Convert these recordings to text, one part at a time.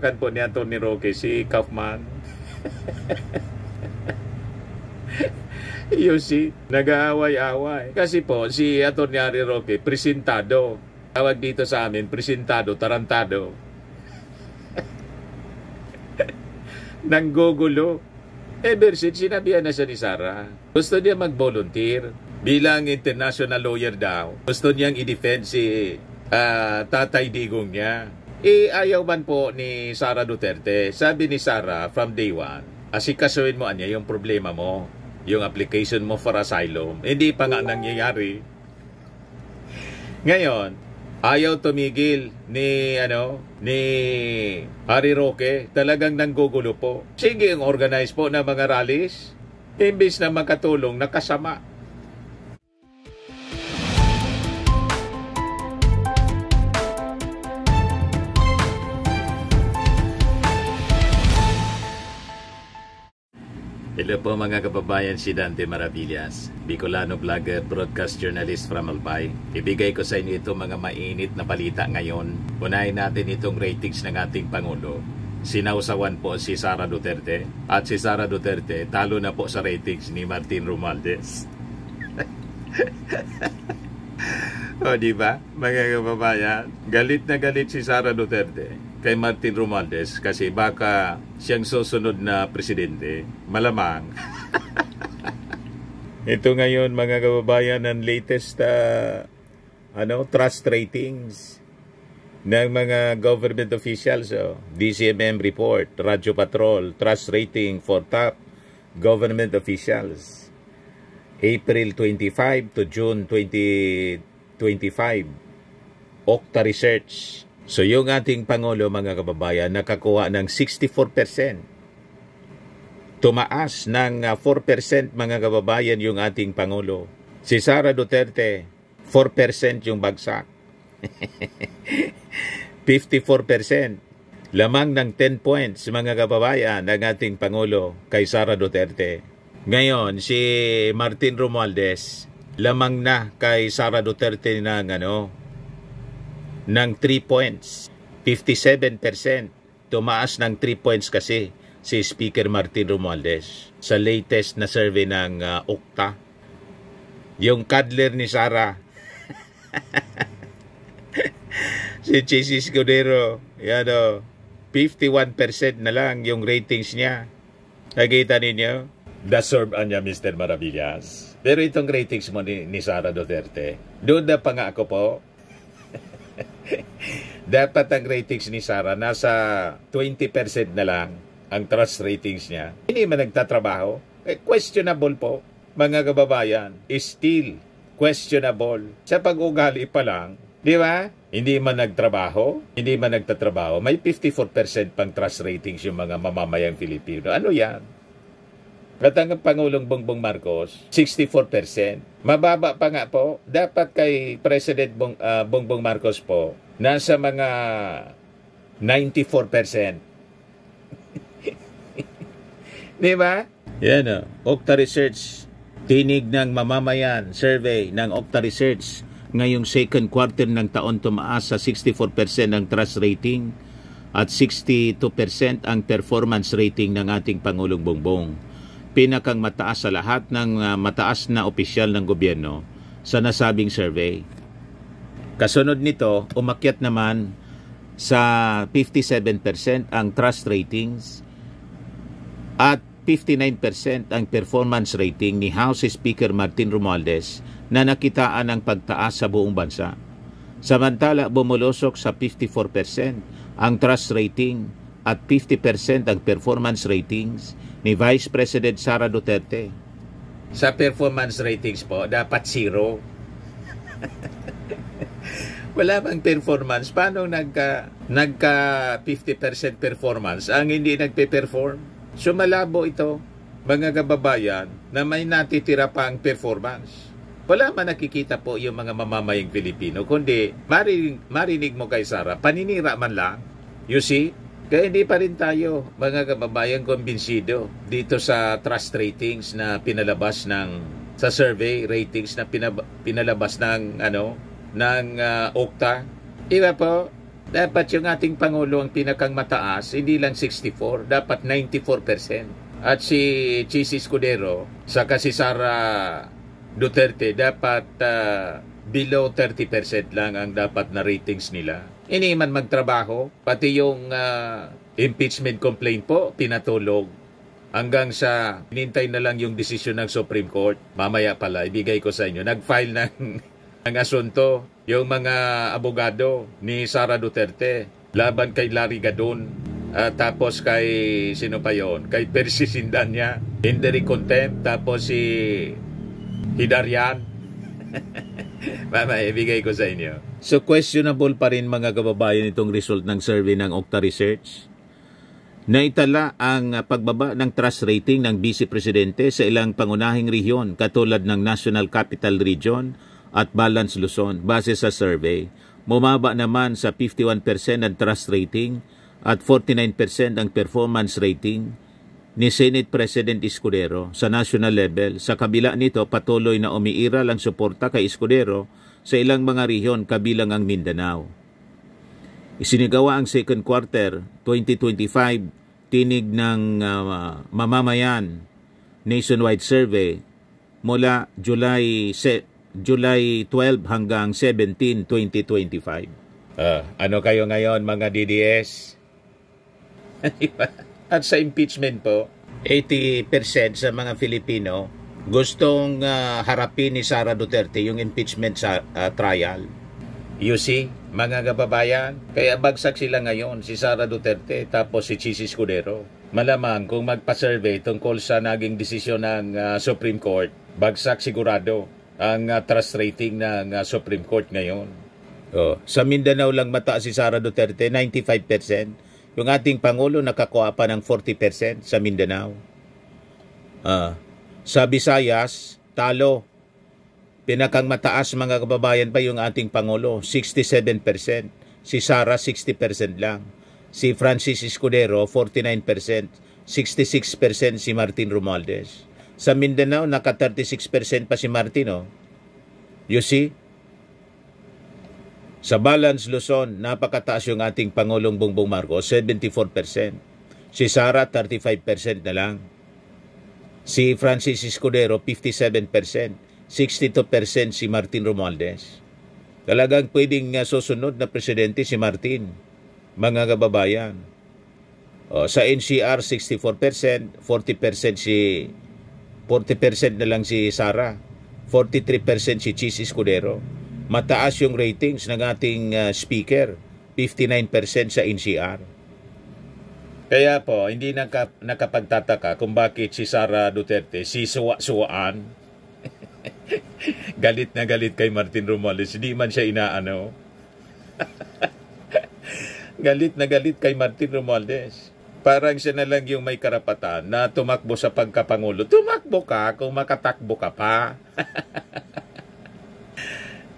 Kan po ni Anthony Roque, si Kaufman. You see, nag-aaway-away. Kasi po, si Anthony Roque, presentado. Tawag dito sa amin, presentado, tarantado. Nanggugulo. Ever since, sinabihan na siya ni Sara. Gusto niya mag-volunteer. Bilang international lawyer daw. Gusto niyang i-defend si tatay digong niya. Ayaw man po ni Sara Duterte. Sabi ni Sara from day one, asikasuhin mo anya yung problema mo, yung application mo for asylum. Hindi pa nga nangyayari. Ngayon, ayaw tumigil ni Harry Roque. Talagang nanggugulo po. Sige, organize po ng mga rallies. Imbis na makatulong, nakasama. Hello po mga kababayan, si Dante Maravillas, Bicolano vlogger, broadcast journalist from Albay. Ibigay ko sa inyo itong mga mainit na balita ngayon. Unahin natin itong ratings ng ating Pangulo. Sinausawan po si Sara Duterte, at si Sara Duterte talo na po sa ratings ni Martin Romualdez. O diba mga kababayan, galit na galit si Sara Duterte kay Martin Romualdez kasi baka siyang susunod na presidente. Malamang. Ito ngayon mga kababayan ang latest trust ratings ng mga government officials. DCMM report, Radyo Patrol, trust rating for top government officials. April 25 to June 2025. Okta Research. So yung ating Pangulo mga kababayan nakakuha ng 64%. Tumaas ng 4% mga kababayan yung ating Pangulo. Si Sara Duterte, 4% yung bagsak. 54%. Lamang ng 10 points mga kababayan ng ating Pangulo kay Sara Duterte. Ngayon si Martin Romualdez, lamang na kay Sara Duterte ng 3 points. 57%. Tumaas ng 3 points kasi si Speaker Martin Romualdez sa latest na survey ng Okta. Yung cuddler ni Sara. Si Chis Escudero, 51% na lang yung ratings niya. Nakita ninyo? Deserve niya Mr. Maravillas. Pero itong ratings mo ni Sara Duterte, doon na pa nga ako po. Dapat ang ratings ni Sara nasa 20% na lang ang trust ratings niya. Hindi man nagtatrabaho. Questionable po, mga kababayan. Still questionable. Sa pag-ugali pa lang, di ba? Hindi man nagtrabaho, hindi man nagtatrabaho. May 54% pang trust ratings yung mga mamamayang Pilipino. Ano yan? At ang Pangulong Bongbong Marcos, 64%. Mababa pa nga po. Dapat kay President Bongbong Marcos po, nasa mga 94%. Di ba? Yan Okta Research. Tinig ng mamamayan. Survey ng Okta Research. Ngayong second quarter ng taon tumaas sa 64% ang trust rating at 62% ang performance rating ng ating Pangulong Bongbong. Pinakang mataas sa lahat ng mataas na opisyal ng gobyerno sa nasabing survey. Kasunod nito, umakyat naman sa 57% ang trust ratings at 59% ang performance rating ni House Speaker Martin Romualdez na nakitaan ang pagtaas sa buong bansa. Samantala, bumulusok sa 54% ang trust rating at 50% ang performance ratings ni Vice President Sara Duterte. Sa performance ratings po, dapat 0. Wala bang performance? Paano nagka 50% performance ang hindi nagpe-perform? So malabo ito, mga kababayan, na may natitira pa ang performance. Wala man nakikita po yung mga mamamayang Pilipino, kundi marinig mo kay Sara, paninira man lang. You see? Kaya hindi pa rin tayo, mga kababayan, kumbinsido dito sa trust ratings na pinalabas sa survey ratings na pinalabas ng Okta. Iba po, Dapat yung ating Pangulo ang pinakang mataas, hindi lang 64, dapat 94%. At si Chis Escudero, saka si Sara Duterte, dapat below 30% lang ang dapat na ratings nila. Hindi man magtrabaho, pati yung impeachment complaint po, pinatulog. Hanggang sa hinintay na lang yung desisyon ng Supreme Court. Mamaya pala, ibigay ko sa inyo. Nag-file ng asunto yung mga abogado ni Sara Duterte laban kay Larry Gadon. Tapos kay, sino pa yon? Kay Percy Sindanya, indirect contempt. Tapos si Hidarian. Mamaya, ibigay ko sa inyo. So questionable pa rin mga kababayan itong result ng survey ng Okta Research. Naitala ang pagbaba ng trust rating ng Vice Presidente sa ilang pangunahing rehiyon katulad ng National Capital Region at Balance Luzon base sa survey. Bumaba naman sa 51% ang trust rating at 49% ang performance rating ni Senate President Escudero sa national level. Sa kabila nito, patuloy na umiiral ang suporta kay Escudero sa ilang mga rehiyon kabilang ang Mindanao. Isinigawa ang second quarter 2025 tinig ng mamamayan nationwide survey mula July 12 hanggang 17, 2025. Ano kayo ngayon mga DDS? At sa impeachment po, 80% sa mga Filipino gustong harapin ni Sara Duterte yung impeachment sa trial. You see, mga kababayan, kaya bagsak sila ngayon, si Sara Duterte, tapos si Chis Escudero. Malamang kung magpa-survey tungkol sa naging desisyon ng Supreme Court, bagsak sigurado ang trust rating ng Supreme Court ngayon. Sa Mindanao lang mataas si Sara Duterte, 95%. Yung ating Pangulo nakakuha pa ng 40% sa Mindanao. Sa Visayas, talo. Pinakang mataas mga kababayan pa yung ating Pangulo, 67%. Si Sara, 60% lang. Si Francis Escudero, 49%. 66% si Martin Romualdez. Sa Mindanao, naka 36% pa si Martin. You see? Sa Balance Luzon, napakataas yung ating Pangulong Bongbong Marcos, 74%. Si Sara, 35% na lang. Si Francis Escudero, 57%. 62% si Martin Romualdez. Talagang pwedeng susunod na presidente si Martin, mga kababayan. Sa NCR, 64%, 40% na lang si Sara, 43% si Chis Escudero. Mataas yung ratings ng ating speaker, 59% sa NCR. Kaya po, hindi nakapagtataka kung bakit si Sara Duterte, si suwa-suwaan, galit na galit kay Martin Romualdez. Hindi man siya inaano. Galit na galit kay Martin Romualdez. Parang siya na lang yung may karapatan na tumakbo sa pagkapangulo. Tumakbo ka kung makatakbo ka pa.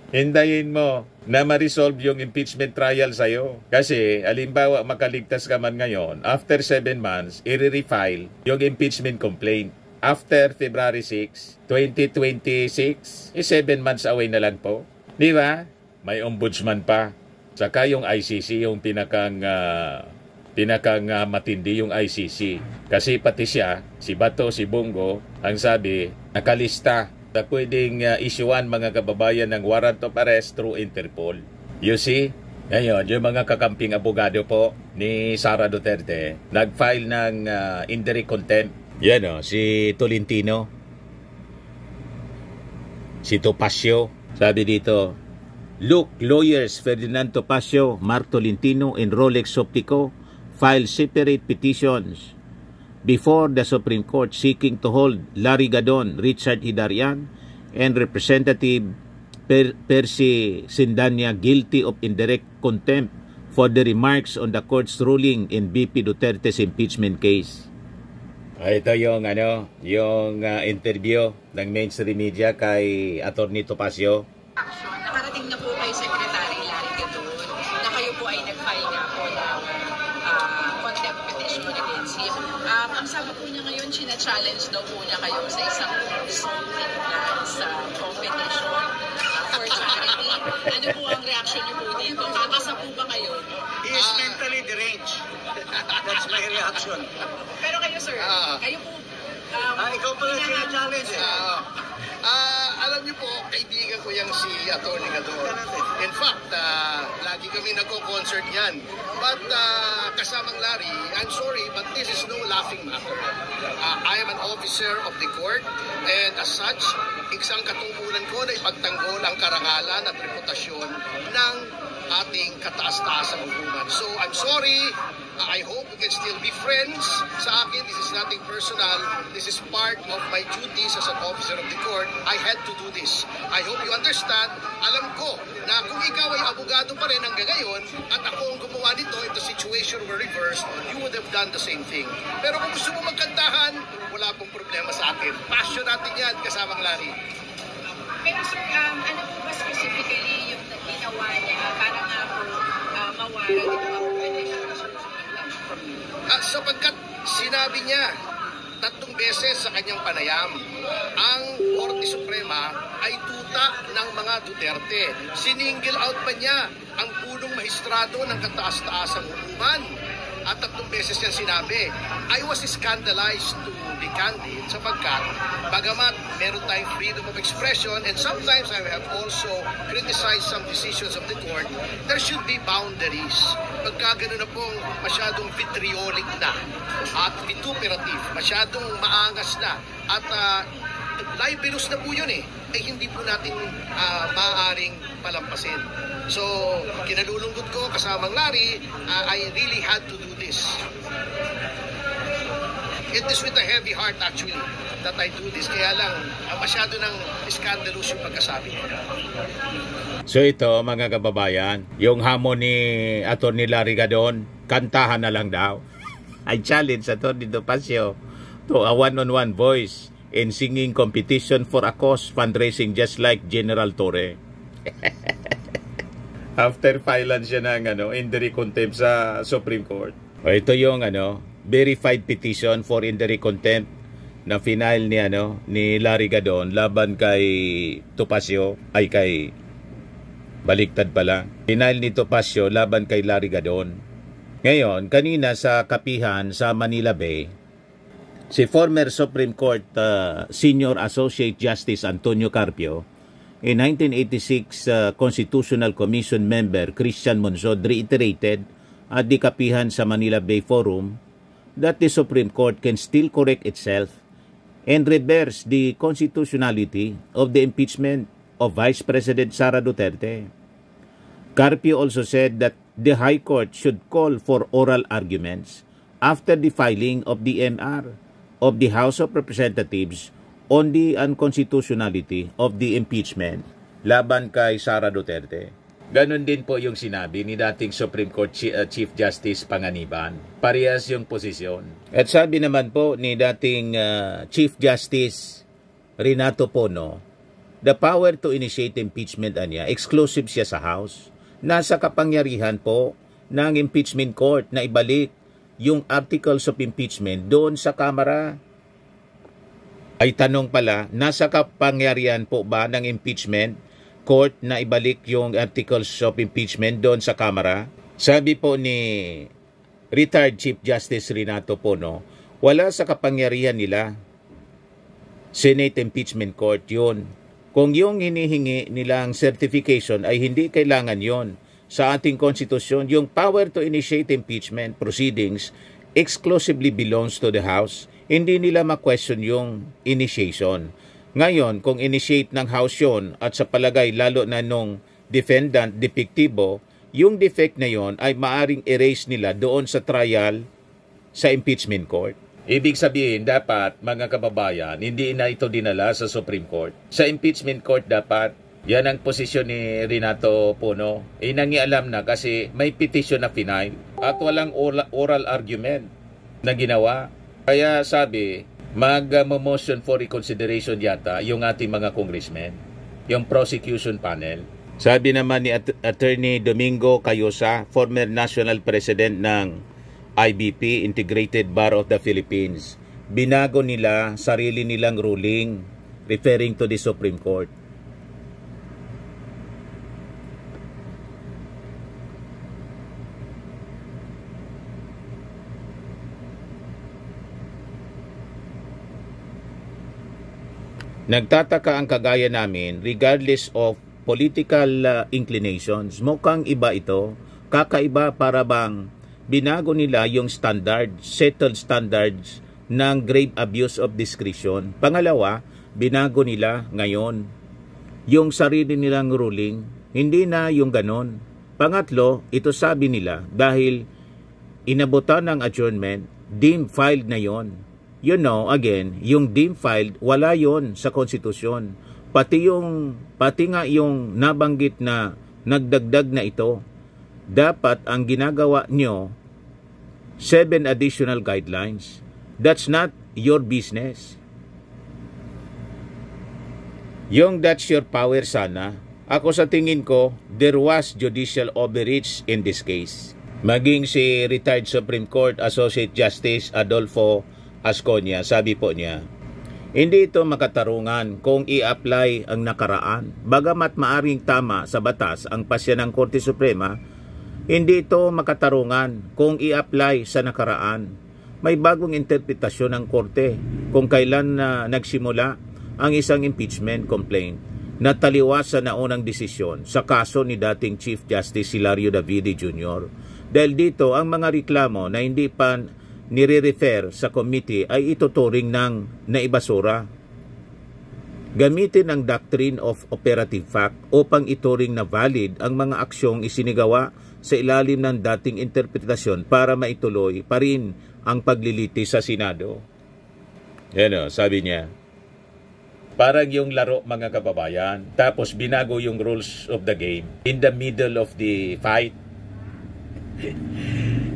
Hintayin mo na ma-resolve yung impeachment trial sa'yo. Kasi, alimbawa, makaligtas ka man ngayon, after 7 months, i-refile yung impeachment complaint. After February 6, 2026, 7 months away na lang po. Di ba? May ombudsman pa. Saka yung ICC, yung pinakang matindi yung ICC. Kasi pati siya, si Bato, si Bongo, ang sabi, nakalista na pwedeng isyuan mga kababayan ng warrant of arrest through Interpol. You see? Ngayon, yung mga kakamping abogado po ni Sara Duterte, nag-file ng indirect contempt. Yan si Tolentino, si Topacio. Sabi dito, look, lawyers Ferdinand Topacio, Mark Tolentino, and Rolex Optico filed separate petitions before the Supreme Court seeking to hold Larry Gadon, Richard Hidarian, and Representative Percy Sindanya guilty of indirect contempt for the remarks on the court's ruling in BP Duterte's impeachment case. Ito yung interview ng mainstream media kay Atty. Topacio. Nakarating na po kay Secretary Larry Gadon na kayo po ay nag-file nga po ng contempt petition against him. Ang sabi po niya ngayon, china-challenge daw po niya kayo sa isang zoning plans competition for charity. Ano po ang reaction niyo po dito? Kakasa po ba kayo? is mentally deranged. That's my reaction. Pero kayo, sir, kayo po, Ikaw pala challenge Alam niyo po, kaibigan ko yung si Atty. Gadon. In fact, lagi kami nagko-concert niyan. But kasamang Larry, I'm sorry, but this is no laughing matter. I am an officer of the court, and as such, isang katungkulan ko na ipagtanggol ang karangalan at reputasyon ng ating kataas-taasang hukuman. So, I'm sorry. I hope we can still be friends. Sa akin, this is nothing personal. This is part of my duties as an officer of the court. I had to do this. I hope you understand. Alam ko na kung ikaw ay abogado pa rin hanggang ngayon at ako ang gumawa nito, if the situation were reversed, you would have done the same thing. Pero kung gusto mo magkantahan, wala pong problema sa akin. Passion natin yan, kasamang Larry. Pero sir, ano po ba specifically yung ginawa niya para nga po mawala dito ang sapagkat sinabi niya 3 beses sa kanyang panayam, ang Korte Suprema ay tuta ng mga Duterte. Siningle out pa niya ang punong mahistrado ng kataas-taasang hukuman. At 3 beses niya sinabi, I was scandalized to be candid sapagkat bagamat meron tayong freedom of expression and sometimes I have also criticized some decisions of the court, there should be boundaries. Pagka gano'n na pong masyadong vitriolic na at vituperative, masyadong maangas na at libelous na po yun ay hindi po natin maaaring palampasin. So, kinalulungkot ko kasamang Larry, I really had to do this. It is with a heavy heart actually that I do this. Kaya lang, masyado ng scandalous yung pagkasabi. So ito mga kababayan, yung hamon ni Atty. Larry Gadon, kantahan na lang daw. I challenge Atty. Topacio to a one-on-one voice in singing competition for a cause fundraising just like General Torre. After filean siya ng injury contempt sa Supreme Court. O ito yung verified petition for injury contempt na final ni Larry Gadon laban kay Topacio ay kay baliktad pala. Final ni Topacio laban kay Larry Gadon. Ngayon, kanina sa kapihan sa Manila Bay, si former Supreme Court Senior Associate Justice Antonio Carpio, in 1986 Constitutional Commission member Christian Monsod reiterated at di kapihan sa Manila Bay Forum that the Supreme Court can still correct itself and reverse the constitutionality of the impeachment of Vice President Sara Duterte. Carpio also said that the High Court should call for oral arguments after the filing of the MR of the House of Representatives on the unconstitutionality of the impeachment laban kay Sara Duterte. Ganon din po yung sinabi ni dating Supreme Court Chief Justice Panganiban. Parehas yung posisyon. At sabi naman po ni dating Chief Justice Renato Pono, the power to initiate impeachment niya, exclusive siya sa House. Nasa kapangyarihan po ng impeachment court na ibalik yung articles of impeachment doon sa Kamara. Ay tanong pala, nasa kapangyarihan po ba ng impeachment court na ibalik yung articles of impeachment doon sa Kamara? Sabi po ni retired Chief Justice Renato Pono, wala sa kapangyarihan nila. Senate Impeachment Court yun. Kung yung hinihingi nilang certification ay hindi kailangan yon sa ating konstitusyon, yung power to initiate impeachment proceedings exclusively belongs to the House. Hindi nila ma-question yung initiation. Ngayon, kung initiate ng House yun at sa palagay lalo na nung defendant, depektibo, yung defect na yon ay maaring erase nila doon sa trial sa impeachment court. Ibig sabihin, dapat, mga kababayan, hindi na ito dinala sa Supreme Court. Sa impeachment court dapat, yan ang posisyon ni Renato Pono. Nangialam na kasi may petition na final at walang oral argument na ginawa. Kaya sabi, mag-motion for reconsideration yata yung ating mga congressmen, yung prosecution panel. Sabi naman ni Attorney Domingo Cayosa, former national president ng IBP, Integrated Bar of the Philippines, binago nila sarili nilang ruling referring to the Supreme Court. Nagtataka ang kagaya namin regardless of political inclinations. Mukhang iba ito. Kakaiba, para bang binago nila yung settled standards ng grave abuse of discretion. Pangalawa, binago nila ngayon yung sarili nilang ruling. Hindi na yung ganon. Pangatlo, ito sabi nila dahil inabutan ng adjournment, deemed filed na yon. You know, again, yung deemed filed, wala yon sa konstitusyon. Pati nga yung nabanggit na nagdagdag na ito, dapat ang ginagawa nyo, 7 additional guidelines. That's not your business. Yung that's your power sana, ako sa tingin ko, there was judicial overreach in this case. Maging si retired Supreme Court Associate Justice Adolfo Asconia, sabi po niya, hindi ito makatarungan kung i-apply ang nakaraan. Bagamat maaring tama sa batas ang pasya ng Korte Suprema, hindi ito makatarungan kung i-apply sa nakaraan. May bagong interpretasyon ng Korte kung kailan nagsimula ang isang impeachment complaint na taliwas sa naunang desisyon sa kaso ni dating Chief Justice Hilario Davide Jr. Dahil dito, ang mga reklamo na hindi pa nire-refer sa committee ay ituturing ng naibasura. Gamitin ang doctrine of operative fact upang ituring na valid ang mga aksyong isinigawa sa ilalim ng dating interpretasyon para maituloy pa rin ang paglilitis sa Senado. Yan o, sabi niya. Parang yung laro, mga kababayan, tapos binago yung rules of the game in the middle of the fight.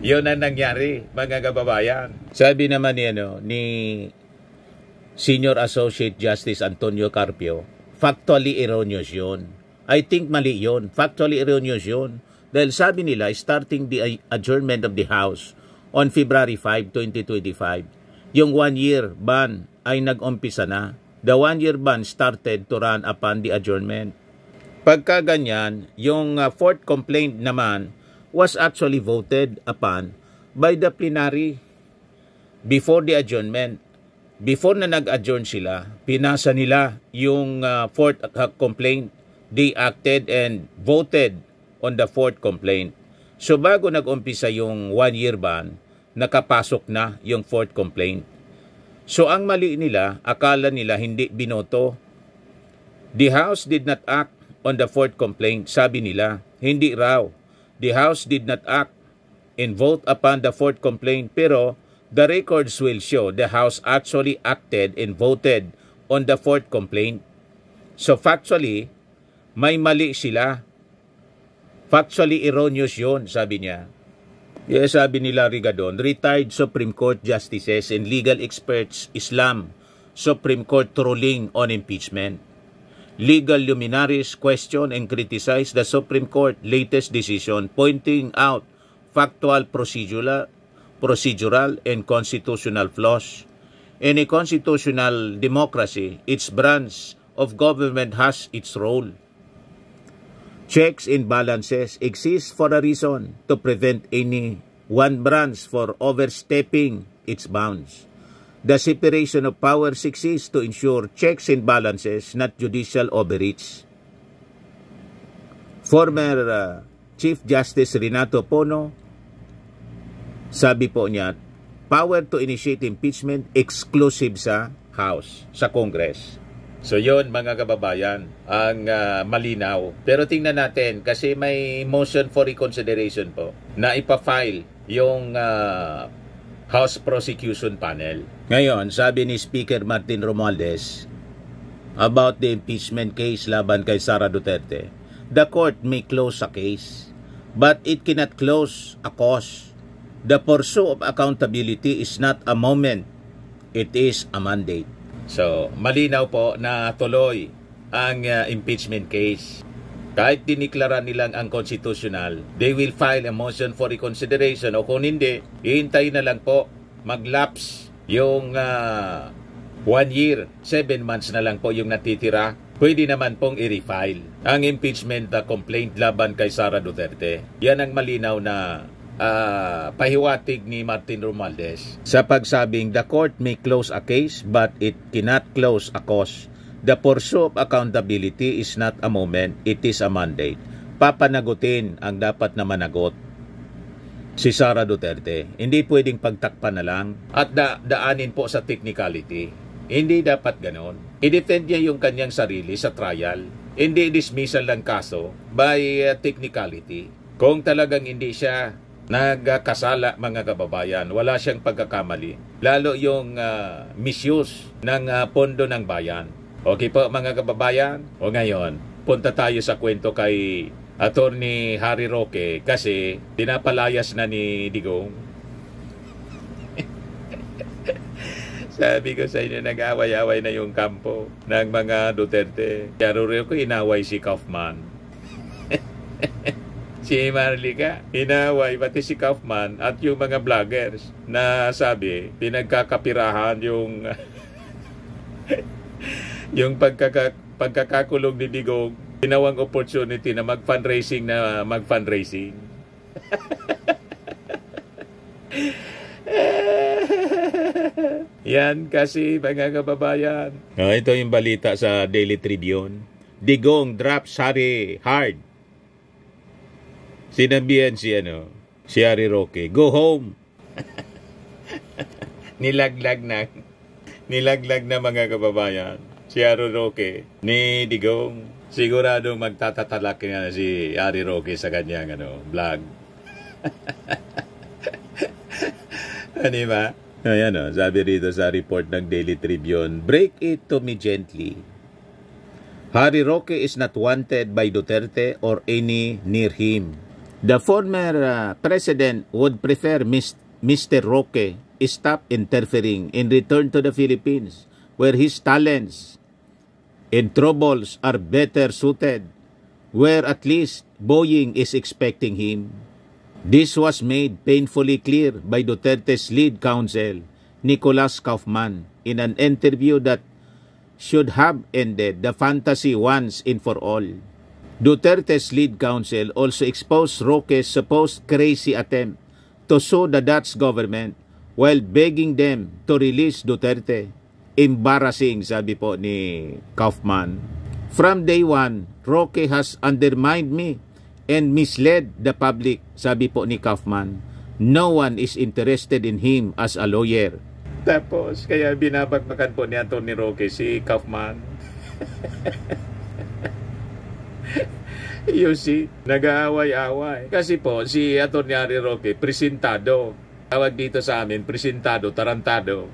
Yun ang nangyari, mga kababayan. Sabi naman ni Senior Associate Justice Antonio Carpio, factually erroneous yun. I think mali yun. Factually erroneous yun. Dahil sabi nila, starting the adjournment of the House on February 5, 2025, yung 1-year ban ay nag-umpisa na. The 1-year ban started to run upon the adjournment. Pagka ganyan, yung fourth complaint naman was actually voted upon by the plenary before the adjournment. Before na nag-adjourn sila, pinasa nila yung fourth complaint. They acted and voted on the fourth complaint. So bago nag-umpisa yung 1-year ban, nakapasok na yung fourth complaint. So ang mali nila, akala nila hindi binoto. The House did not act on the fourth complaint, sabi nila. Hindi raw. The House did not act and vote upon the fourth complaint, pero the records will show the House actually acted and voted on the fourth complaint. So factually, may mali sila. Factually erroneous yun, sabi niya. Yes, sabi nila Rigadon, retired Supreme Court Justices and legal experts Islam Supreme Court ruling on impeachment. Legal luminaries question and criticize the Supreme Court latest decision, pointing out factual, procedural, and constitutional flaws. In a constitutional democracy, each branch of government has its role. Checks and balances exist for a reason, to prevent any one branch for overstepping its bounds. The separation of powers exists to ensure checks and balances, not judicial overreach. Former Chief Justice Renato Pono, sabi po niya, power to initiate impeachment exclusive sa House, sa Congress. So yun, mga kababayan, ang malinaw. Pero tingnan natin, kasi may motion for reconsideration po na ipafile yung House Prosecution Panel. Ngayon, sabi ni Speaker Martin Romualdez about the impeachment case laban kay Sara Duterte, the court may close a case, but it cannot close a cause. The pursuit of accountability is not a moment, it is a mandate. So, malinaw po na tuloy ang impeachment case. Kahit diniklara nilang ang constitutional, they will file a motion for reconsideration, o kung hindi, ihintay na lang po mag-lapse yung 1 year, 7 months na lang po yung natitira. Pwede naman pong i-refile ang impeachment complaint laban kay Sara Duterte. Yan ang malinaw na pahiwatig ni Martin Romualdez sa pagsabing the court may close a case but it cannot close a cause. The pursuit of accountability is not a moment, it is a mandate. Papanagutin ang dapat na managot si Sara Duterte. Hindi pwedeng pagtakpan na lang at daanin po sa technicality. Hindi dapat ganon. I-defend niya yung kanyang sarili sa trial. Hindi dismissal ng kaso by technicality. Kung talagang hindi siya nagkasala, mga kababayan, wala siyang pagkakamali. Lalo yung misuse ng pondo ng bayan. Okay po, mga kababayan? O ngayon, punta tayo sa kwento kay Attorney Harry Roque kasi pinapalayas na ni Digong. Sabi ko sa inyo, nag-away-away na yung kampo ng mga Duterte. Kaya Roque, inaway si Kaufman. Si Marlica, inaway pati si Kaufman at yung mga vloggers na sabi, pinagkakapirahan yung yung pagkakakulong ni Digong, ginawang opportunity na mag-fundraising. Yan kasi, mga kababayan. Ito yung balita sa Daily Tribune. Digong drops Harry hard. Sinabihan si Harry Roque, go home. Nilaglag na mga kababayan. Si Harry Roque ni Digong, siguradong magtatatalak na si Harry Roque sa kanyang vlog. Ano ba? Ayan sabi rito sa report ng Daily Tribune, break it to me gently. Harry Roque is not wanted by Duterte or any near him. The former president would prefer Mr. Roque stop interfering and return to the Philippines, where his talents and troubles are better suited, where at least Boeing is expecting him. This was made painfully clear by Duterte's lead counsel, Nicolas Kaufman, in an interview that should have ended the fantasy once and for all. Duterte's lead counsel also exposed Roque's supposed crazy attempt to sue the Dutch government while begging them to release Duterte. Embarrassing, sabi po ni Kaufman. From day one, Roque has undermined me and misled the public, sabi po ni Kaufman. No one is interested in him as a lawyer. Tapos, kaya binabagbakan po ni Atty. Roque si Kaufman. You see, nag-aaway-away. Kasi po, si Atty. Harry Roque, presentado. Tawag dito sa amin, presentado, tarantado.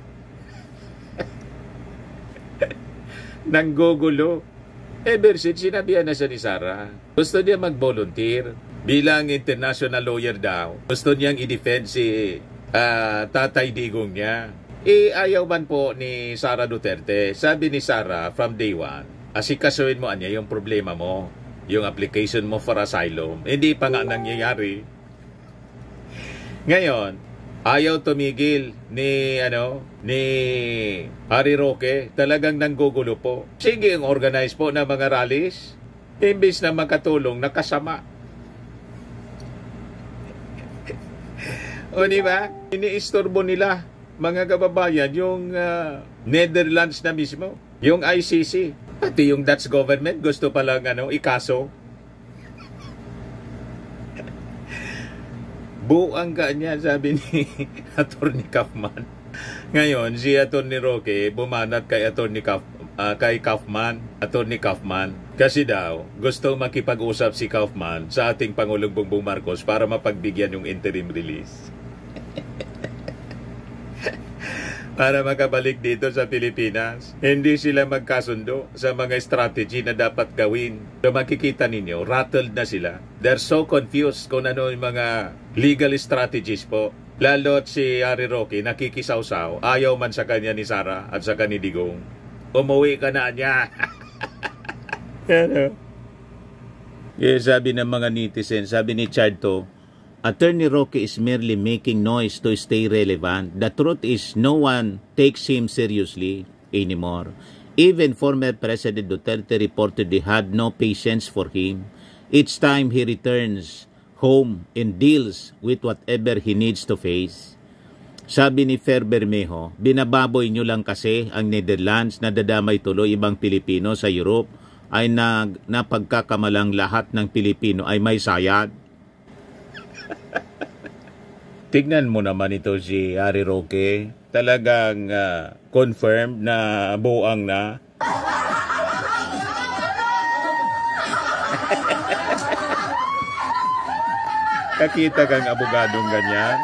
Nanggugulo. Ever since, sinabihan na siya ni Sara. Gusto niya mag-volunteer bilang international lawyer daw. Gusto niyang i-defend si Tatay Digong niya. Ayaw man po ni Sara Duterte. Sabi ni Sara from day one, asikasuhin mo niya yung problema mo, yung application mo for asylum. Hindi pa nga nangyayari. Ngayon, ayaw tumigil ni Harry Roque, talagang nanggugulo po. Sige, organize po ng mga rallies, imbis na makatulong, nakasama. O diba? Iniistorbo nila, mga kababayan, yung Netherlands na mismo, yung ICC, pati yung Dutch government, gusto palang ikaso. Buang ka niya, sabi ni Atty. Kaufman. Ngayon, si Atty. Roque bumanat kay Kaufman, Atty. Kaufman. Kasi daw, gusto makipag-usap si Kaufman sa ating Pangulong Bongbong Marcos para mapagbigyan yung interim release. Para makabalik dito sa Pilipinas. Hindi sila magkasundo sa mga strategy na dapat gawin. So makikita ninyo, rattled na sila. They're so confused kung ano yung mga legal strategies po. Lalo si Harry Roque nakikisawsaw. Ayaw man sa kanya ni Sara at sa kanya ni Digong. Umuwi ka na niya. Sabi ng mga netizens, sabi ni Charto, Attorney Roque is merely making noise to stay relevant. The truth is, no one takes him seriously anymore. Even former President Duterte reportedly had no patience for him. Each time he returns home and deals with whatever he needs to face. Sabi ni Fer Bermejo, binababoy nyo lang kasi ang Netherlands, nadadamay tuloy ibang Pilipino sa Europe, ay napagkakamalang lahat ng Pilipino ay may sayad. Tignan mo naman ito si Harry Roque, talagang confirmed na buang na. Kakita kang abogadong ganyan.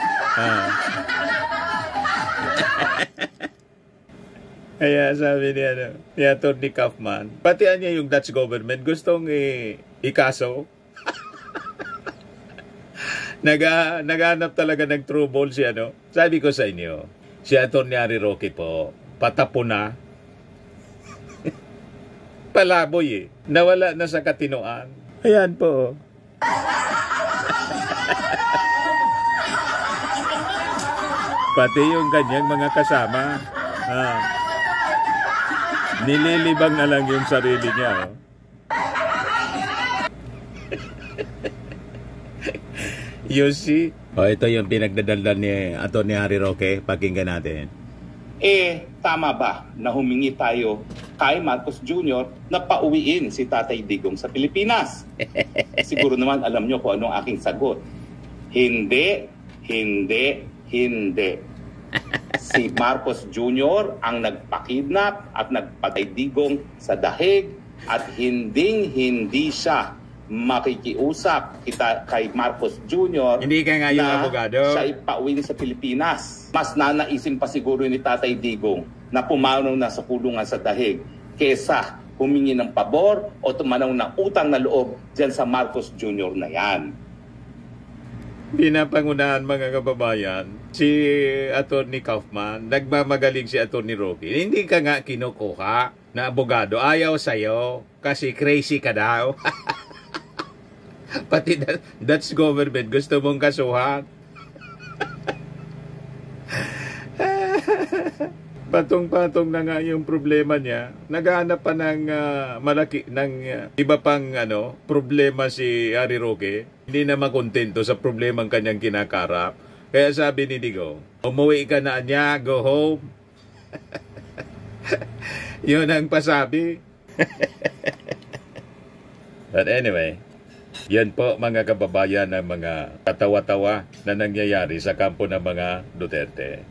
Kaya sabi niya, ni Atty. Kaufman, pati niya yung Dutch government gustong ikaso. Naghanap talaga ng trouble si ano. Sabi ko sa inyo, si Atty. Harry Roque po, patapo na. Palaboy nawala na sa katinoan. Ayan po. Pati yung kanyang mga kasama. Nililibang na lang yung sarili niya. You see? Ito yung pinagdadaldan ni Atty. Harry Roque. Pakinggan natin. Tama ba na humingi tayo kay Marcos Jr. na pauwiin si Tatay Digong sa Pilipinas? Siguro naman alam nyo kung anong aking sagot. Hindi, hindi, hindi. Si Marcos Jr. ang nagpakidnap at nagpatay-digong sa dahig at hindi siya makikiusap kay Marcos Jr. Hindi ka nga yung abogado. Siya ipauwi sa Pilipinas. Mas nanaisin pa siguro ni Tatay Digong na pumanaw na sa kulungan sa dahig kesa humingi ng pabor o tumanaw ng utang na loob dyan sa Marcos Jr. na yan. Pinapangunahan mga kababayan, si Atty. Kaufman, nagmamagaling si Atty. Roque. Hindi ka nga kinukuha na abogado. Ayaw sa'yo kasi crazy ka daw. Pati Dutch government gusto mong kasuhan. Patong-patong na nga yung problema niya. Naghahanap pa ng iba pang problema si Harry Roque. Hindi na makontento sa problemang kanyang kinakarap. Kaya sabi ni Digong, umuwi ka na niya, go home. Yun ang pasabi. But anyway, yan po mga kababayan ng mga katawa-tawa na nangyayari sa kampo ng mga Duterte.